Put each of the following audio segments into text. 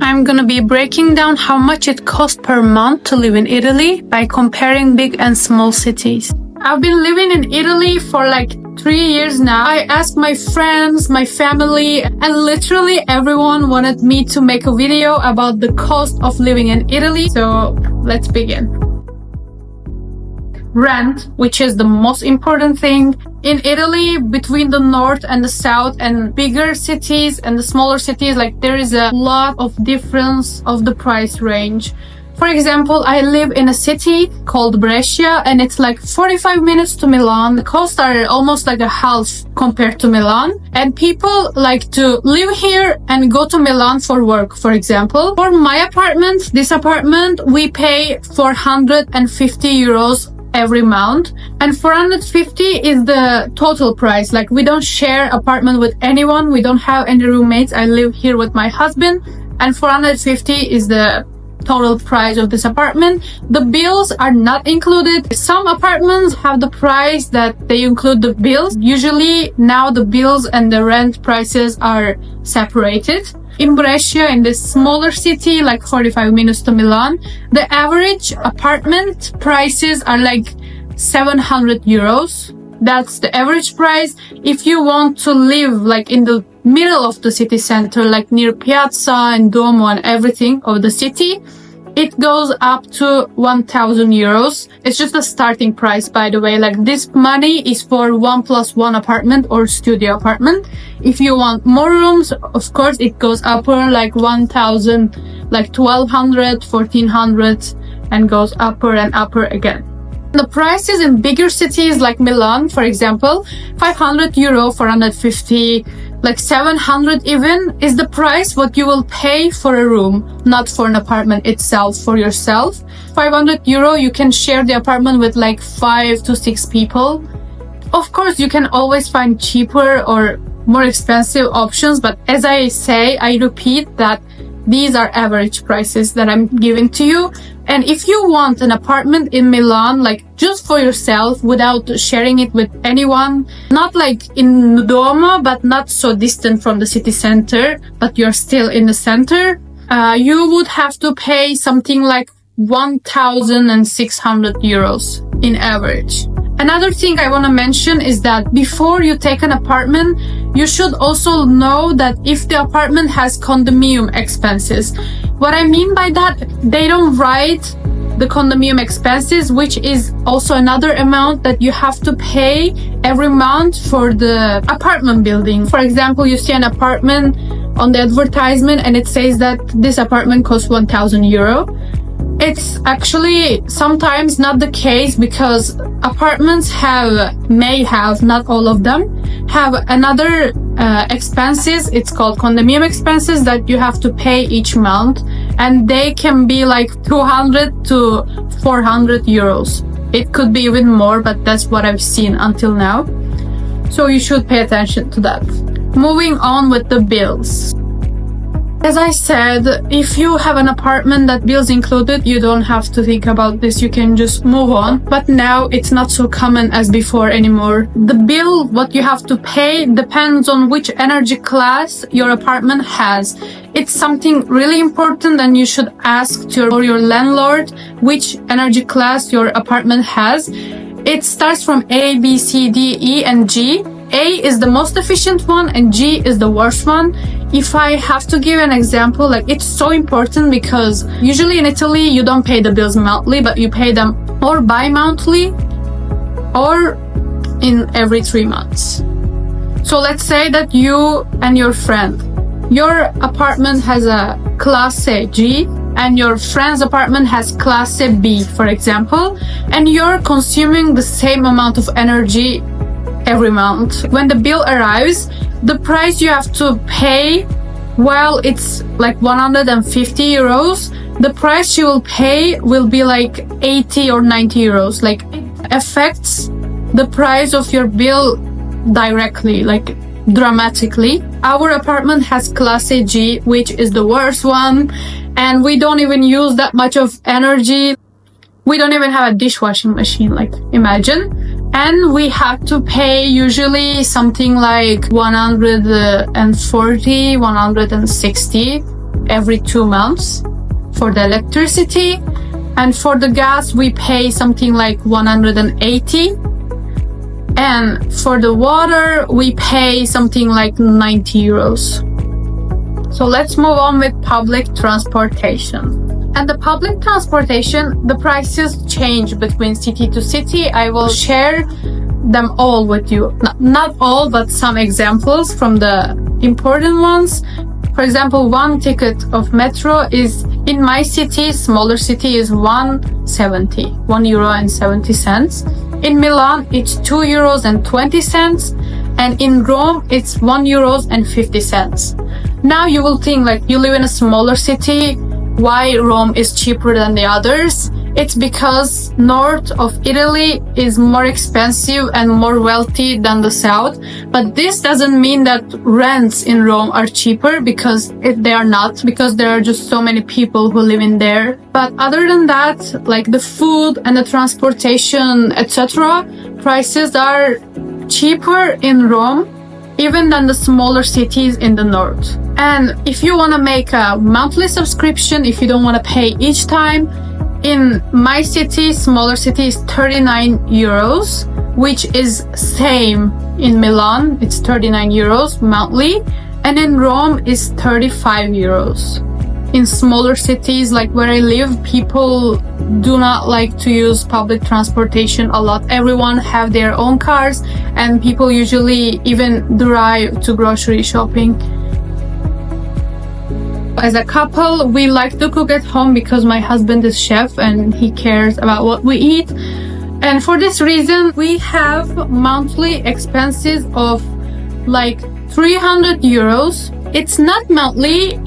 I'm gonna be breaking down how much it costs per month to live in Italy by comparing big and small cities. I've been living in Italy for like 3 years now. I asked my friends, my family, and literally everyone wanted me to make a video about the cost of living in Italy. So let's begin. Rent, which is the most important thing. In Italy, between the north and the south and bigger cities and the smaller cities, like there is a lot of difference of the price range. For example, I live in a city called Brescia and it's like 45 minutes to Milan. The costs are almost like a half compared to Milan. And people like to live here and go to Milan for work, for example. For my apartment, this apartment, we pay 450 euros every month, and 450 is the total price. Like we don't share apartment with anyone, we don't have any roommates. I live here with my husband, and 450 is the total price of this apartment. The bills are not included. Some apartments have the price that they include the bills. Usually now the bills and the rent prices are separated. In Brescia, in this smaller city, like 45 minutes to Milan, the average apartment prices are like 700 euros. That's the average price. If you want to live like in the middle of the city center, like near Piazza and Duomo and everything of the city, it goes up to 1,000 euros. It's just the starting price, by the way. Like this money is for 1+1 apartment or studio apartment. If you want more rooms, of course, it goes upper like 1,000, like 1,200, 1,400, and goes upper and upper again. The prices in bigger cities like Milan, for example, 500 euro, 450, like 700 even, is the price what you will pay for a room, not for an apartment itself, for yourself. 500 euro, you can share the apartment with like 5 to 6 people. Of course, you can always find cheaper or more expensive options, but as I say, I repeat that these are average prices that I'm giving to you. And if you want an apartment in Milan, like just for yourself without sharing it with anyone, not like in Duomo, but not so distant from the city center, but you're still in the center, you would have to pay something like 1,600 euros in average. Another thing I want to mention is that before you take an apartment, you should also know that if the apartment has condominium expenses. What I mean by that, they don't write the condominium expenses, which is also another amount that you have to pay every month for the apartment building. For example, you see an apartment on the advertisement and it says that this apartment costs 1,000 euro. It's actually sometimes not the case because apartments may have, not all of them, have another expenses. It's called condominium expenses that you have to pay each month, and they can be like 200 to 400 euros. It could be even more, but that's what I've seen until now. So you should pay attention to that. Moving on with the bills. As I said, if you have an apartment that bills included, you don't have to think about this. You can just move on. But now it's not so common as before anymore. The bill, what you have to pay, depends on which energy class your apartment has. It's something really important, and you should ask your landlord which energy class your apartment has. It starts from A, B, C, D, E, and G. A is the most efficient one and G is the worst one. If I have to give an example, like it's so important because usually in Italy you don't pay the bills monthly, but you pay them or bi-monthly or in every 3 months. So let's say that you and your friend, your apartment has a class G and your friend's apartment has class B, for example, and you're consuming the same amount of energy every month. When the bill arrives, the price you have to pay, well, it's like 150 euros. The price you will pay will be like 80 or 90 euros. Like it affects the price of your bill directly, like dramatically. Our apartment has class G, which is the worst one, and we don't even use that much of energy. We don't even have a dishwashing machine, like imagine. And we have to pay usually something like 140, 160 every 2 months for the electricity. And for the gas, we pay something like 180. And for the water, we pay something like 90 euros. So let's move on with public transportation. And the public transportation, the prices change between city to city. I will share them all with you. Not all, but some examples from the important ones. For example, one ticket of metro is, in my city, smaller city, is 1.70 €1.70. In Milan, it's 2 euros and 20 cents. And in Rome, it's 1 euros and 50 cents. Now you will think, like, you live in a smaller city, why Rome is cheaper than the others? It's because north of Italy is more expensive and more wealthy than the south. But this doesn't mean that rents in Rome are cheaper, because they are not, because there are just so many people who live in there. But other than that, like the food and the transportation, etc., prices are cheaper in Rome even than the smaller cities in the north. And if you want to make a monthly subscription, if you don't want to pay each time, in my city, smaller city, is 39 euros, which is same in Milan. It's 39 euros monthly. And in Rome is 35 euros. In smaller cities like where I live, people do not like to use public transportation a lot. Everyone have their own cars, and people usually even drive to grocery shopping. As a couple, we like to cook at home because my husband is chef and he cares about what we eat. And for this reason, we have monthly expenses of like 300 euros. It's not monthly,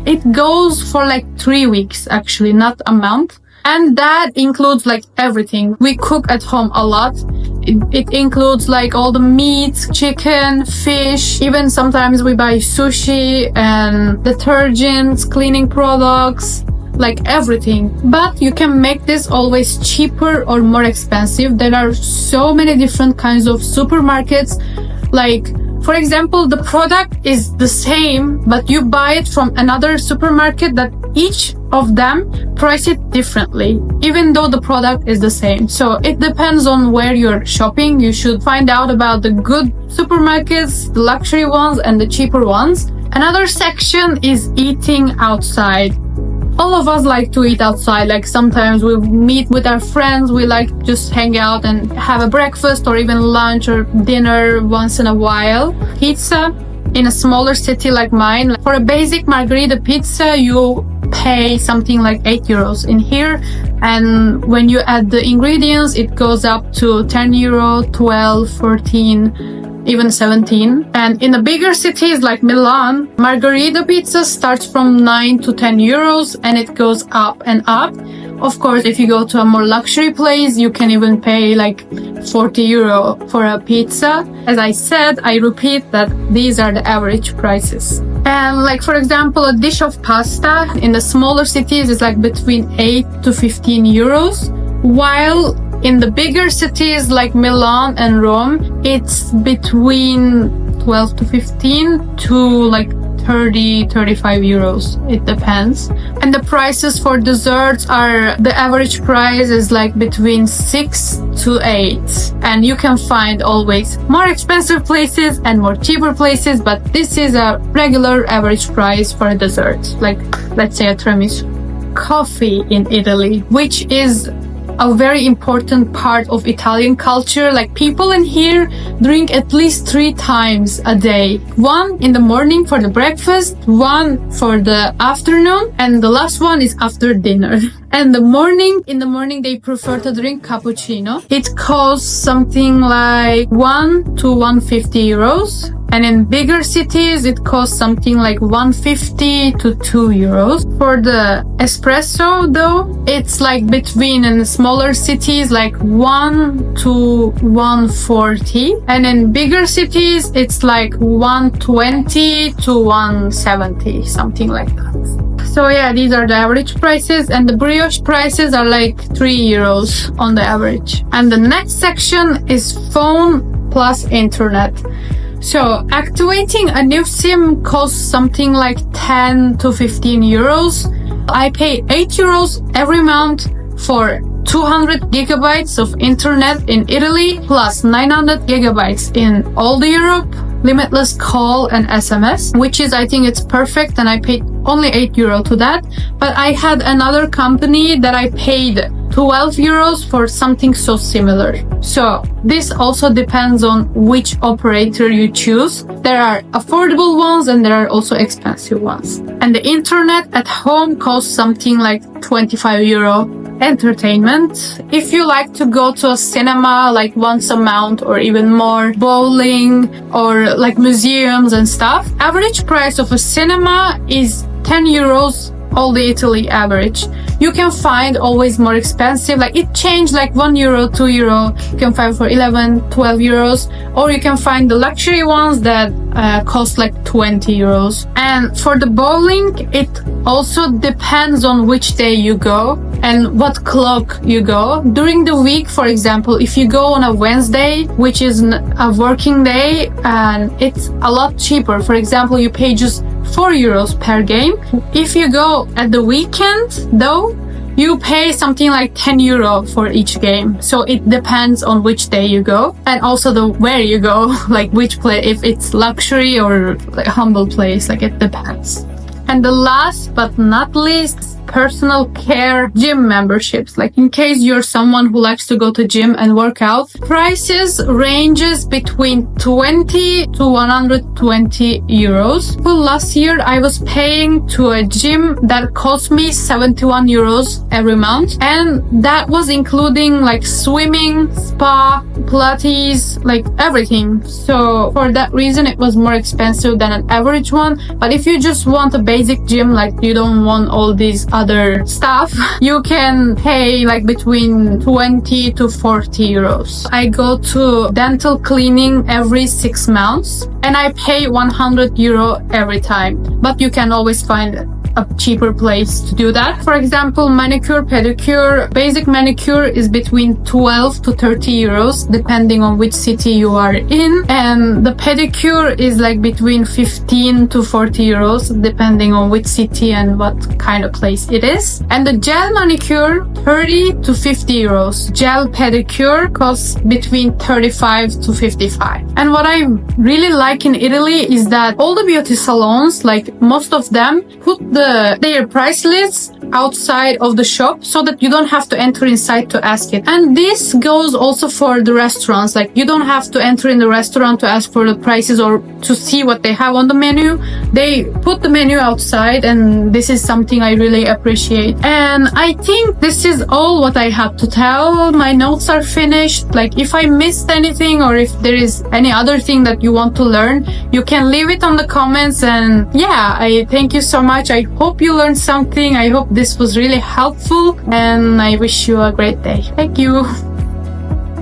it goes for like 3 weeks, actually, not a month. And that includes like everything. We cook at home a lot. It includes like all the meats, chicken, fish, even sometimes we buy sushi and detergents, cleaning products, like everything. But you can make this always cheaper or more expensive. There are so many different kinds of supermarkets. Like, for example, the product is the same, but you buy it from another supermarket that each of them price it differently, even though the product is the same. So it depends on where you're shopping. You should find out about the good supermarkets, the luxury ones, and the cheaper ones. Another section is eating outside. All of us like to eat outside. Like sometimes we meet with our friends, we like just hang out and have a breakfast or even lunch or dinner once in a while. Pizza in a smaller city like mine, for a basic margherita pizza, you pay something like 8 euros in here. And when you add the ingredients, it goes up to 10 euro, 12, 14, even 17. And in the bigger cities like Milan, margherita pizza starts from 9 to 10 euros and it goes up and up. Of course, if you go to a more luxury place, you can even pay like 40 euro for a pizza. As I said, I repeat that these are the average prices. And like, for example, a dish of pasta in the smaller cities is like between 8 to 15 euros, while in the bigger cities like Milan and Rome, it's between 12 to 15 to like 30, 35 euros. It depends. And the prices for desserts are, the average price is like between 6 to 8. And you can find always more expensive places and more cheaper places, but this is a regular average price for a dessert. Like, let's say a tiramisu. Coffee in Italy, which is a very important part of Italian culture. Like, people in here drink at least 3 times a day. One in the morning for the breakfast, one for the afternoon, and the last one is after dinner. And in the morning they prefer to drink cappuccino. It costs something like 1 to 150 euros. And in bigger cities, it costs something like 150 to 2 euros. For the espresso, though, it's like between, in the smaller cities, like 1 to 140. And in bigger cities, it's like 120 to 170, something like that. So yeah, these are the average prices, and the brioche prices are like 3 euros on the average. And the next section is phone plus internet. So activating a new SIM costs something like 10 to 15 euros. I pay 8 euros every month for 200 gigabytes of internet in Italy, plus 900 gigabytes in all the Europe, limitless call and SMS, which is, I think it's perfect, and I paid only 8 euro to that. But I had another company that I paid 12 euros for something so similar. So this also depends on which operator you choose. There are affordable ones and there are also expensive ones. And the internet at home costs something like 25 euro. Entertainment, if you like to go to a cinema like once a month or even more, bowling or like museums and stuff, average price of a cinema is 10 euros, all the Italy average. You can find always more expensive, like it changed like 1 euro, 2 euro, you can find for 11, 12 euros, or you can find the luxury ones that cost like 20 euros. And for the bowling, it also depends on which day you go and what clock you go. During the week, for example, if you go on a Wednesday, which is a working day, and it's a lot cheaper. For example, you pay just 4 euros per game. If you go at the weekend, though, you pay something like 10 euro for each game. So it depends on which day you go and also where you go, like which place, if it's luxury or like humble place, like it depends. And the last but not least, personal care gym memberships. Like in case you're someone who likes to go to gym and work out, prices ranges between 20 to 120 euros. Well, last year I was paying to a gym that cost me 71 euros every month, and that was including like swimming, spa, Pilates, like everything. So for that reason it was more expensive than an average one. But if you just want a basic gym, like you don't want all these other stuff, you can pay like between 20 to 40 euros. I go to dental cleaning every 6 months and I pay 100 euro every time, but you can always find a cheaper place to do that. For example, manicure, pedicure, basic manicure is between 12 to 30 euros depending on which city you are in, and the pedicure is like between 15 to 40 euros depending on which city and what kind of place it is. And the gel manicure, 30 to 50 euros. Gel pedicure costs between 35 to 55. And what I really like in Italy is that all the beauty salons, like most of them, put their price lists outside of the shop so that you don't have to enter inside to ask it. And this goes also for the restaurants. Like you don't have to enter in the restaurant to ask for the prices or to see what they have on the menu. They put the menu outside, and this is something I really appreciate. And I think this is all what I have to tell. My notes are finished. Like if I missed anything or if there is any other thing that you want to learn, you can leave it on the comments. And yeah, I thank you so much. I hope you learned something. I hope this was really helpful, and I wish you a great day. Thank you.